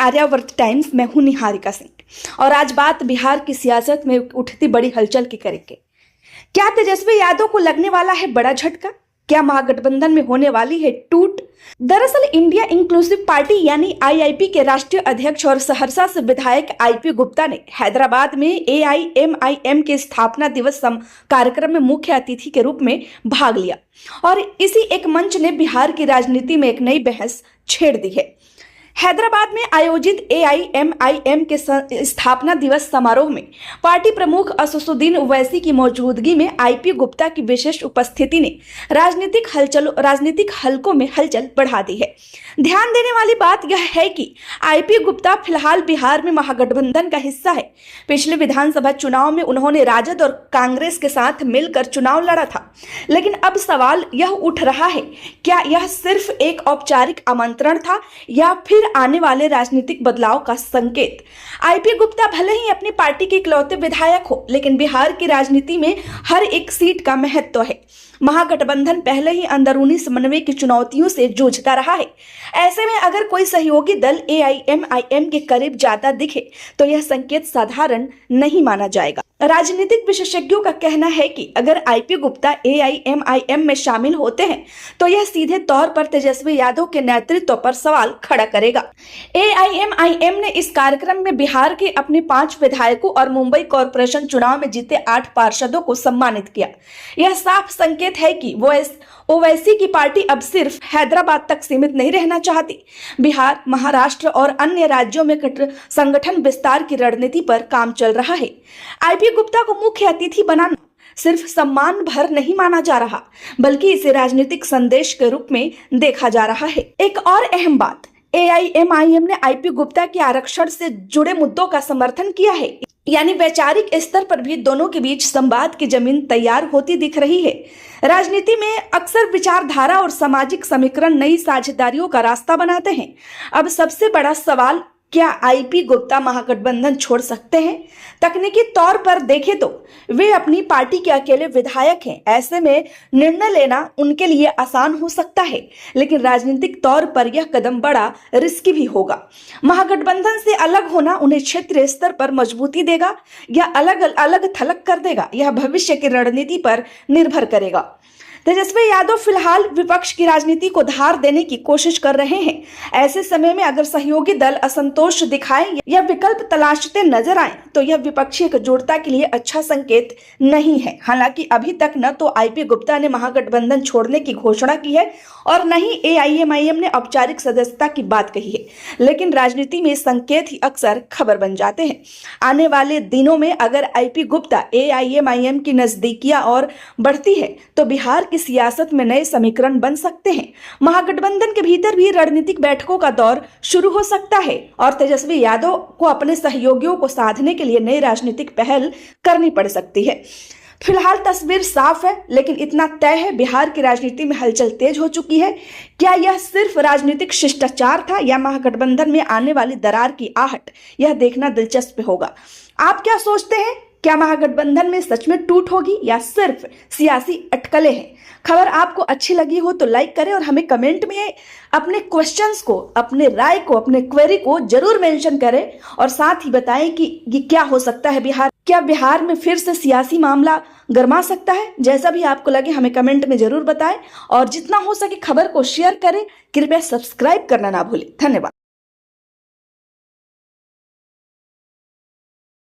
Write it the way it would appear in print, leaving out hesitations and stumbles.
Aryavart times में हूं निहारिका सिंह और आज बात बिहार की सियासत में उठती बड़ी हलचल की करेंगे। क्या तेजस्वी यादव को लगने वाला है बड़ा झटका? क्या महागठबंधन में होने वाली है टूट? दरअसल इंडिया इंक्लूसिव पार्टी यानी आईआईपी के राष्ट्रीय अध्यक्ष और सहरसा से विधायक आईपी गुप्ता ने हैदराबाद में एआईएमआईएम के स्थापना दिवस कार्यक्रम में मुख्य अतिथि के रूप में भाग लिया और इसी एक मंच ने बिहार की राजनीति में एक नई बहस छेड़ दी है। हैदराबाद में आयोजित एआईएमआईएम के स्थापना दिवस समारोह में पार्टी प्रमुख असदुद्दीन ओवैसी की मौजूदगी में आईपी गुप्ता की विशेष उपस्थिति ने राजनीतिक हलकों में हलचल बढ़ा दी है। ध्यान देने वाली बात यह है कि आईपी गुप्ता फिलहाल बिहार में महागठबंधन का हिस्सा है। पिछले विधानसभा चुनाव में उन्होंने राजद और कांग्रेस के साथ मिलकर चुनाव लड़ा था, लेकिन अब सवाल यह उठ रहा है, क्या यह सिर्फ एक औपचारिक आमंत्रण था या फिर आने वाले राजनीतिक बदलाव का संकेत? आईपी गुप्ता भले ही अपनी पार्टी के इकलौते विधायक हो, लेकिन बिहार की राजनीति में हर एक सीट का महत्व है। महागठबंधन पहले ही अंदरूनी समन्वय की चुनौतियों से जूझता रहा है। ऐसे में अगर कोई सहयोगी दल एआईएमआईएम के करीब जाता दिखे तो यह संकेत साधारण नहीं माना जाएगा। राजनीतिक विशेषज्ञों का कहना है कि अगर आईपी गुप्ता एआईएमआईएम में शामिल होते हैं तो यह सीधे तौर पर तेजस्वी यादव के नेतृत्व पर सवाल खड़ा करेगा। एआईएमआईएम ने इस कार्यक्रम में बिहार के अपने 5 विधायकों और मुंबई कॉरपोरेशन चुनाव में जीते 8 पार्षदों को सम्मानित किया। यह साफ संकेत है कि ओवैसी की पार्टी अब सिर्फ हैदराबाद तक सीमित नहीं रहना चाहती। बिहार, महाराष्ट्र और अन्य राज्यों में संगठन विस्तार की रणनीति पर काम चल रहा है। आईपी गुप्ता को मुख्य अतिथि बनाना सिर्फ सम्मान भर नहीं माना जा रहा, बल्कि इसे राजनीतिक संदेश के रूप में देखा जा रहा है। एक और अहम बात, एआईएमआईएम ने आईपी गुप्ता के आरक्षण से जुड़े मुद्दों का समर्थन किया है, यानी वैचारिक स्तर पर भी दोनों के बीच संवाद की जमीन तैयार होती दिख रही है। राजनीति में अक्सर विचारधारा और सामाजिक समीकरण नई साझेदारियों का रास्ता बनाते हैं। अब सबसे बड़ा सवाल, क्या आईपी गुप्ता महागठबंधन छोड़ सकते हैं? तकनीकी तौर पर देखें तो वे अपनी पार्टी के अकेले विधायक हैं। ऐसे में निर्णय लेना उनके लिए आसान हो सकता है, लेकिन राजनीतिक तौर पर यह कदम बड़ा रिस्की भी होगा। महागठबंधन से अलग होना उन्हें क्षेत्रीय स्तर पर मजबूती देगा या अलग थलग कर देगा, यह भविष्य की रणनीति पर निर्भर करेगा। तेजस्वी यादव फिलहाल विपक्ष की राजनीति को धार देने की कोशिश कर रहे हैं। ऐसे समय में अगर सहयोगी दल असंतोष दिखाएं या विकल्प तलाशते नजर आए तो यह विपक्षी एकजुटता के लिए अच्छा संकेत नहीं है। हालांकि अभी तक न तो आईपी गुप्ता ने महागठबंधन छोड़ने की घोषणा की है और न ही एआईएमआईएम ने औपचारिक सदस्यता की बात कही है, लेकिन राजनीति में संकेत ही अक्सर खबर बन जाते हैं। आने वाले दिनों में अगर आईपी गुप्ता एआईएमआईएम की नजदीकियां और बढ़ती है तो बिहार की सियासत में नए समीकरण बन सकते हैं। महागठबंधन के भीतर भी रणनीतिक बैठकों का दौर शुरू हो सकता है और तेजस्वी यादव को अपने सहयोगियों को साधने के लिए नई राजनीतिक पहल करनी पड़ सकती है। फिलहाल तस्वीर साफ है, लेकिन इतना तय है, बिहार की राजनीति में हलचल तेज हो चुकी है। क्या यह सिर्फ राजनीतिक शिष्टाचार था या महागठबंधन में आने वाली दरार की आहट? यह देखना दिलचस्प होगा। आप क्या सोचते हैं? क्या महागठबंधन में सच में टूट होगी या सिर्फ सियासी अटकलें हैं? खबर आपको अच्छी लगी हो तो लाइक करें और हमें कमेंट में अपने क्वेश्चंस को, अपने राय को, अपने क्वेरी को जरूर मेंशन करें और साथ ही बताएं कि ये क्या हो सकता है बिहार। क्या बिहार में फिर से सियासी मामला गरमा सकता है? जैसा भी आपको लगे हमें कमेंट में जरूर बताएं और जितना हो सके खबर को शेयर करें। कृपया सब्सक्राइब करना ना भूलें। धन्यवाद।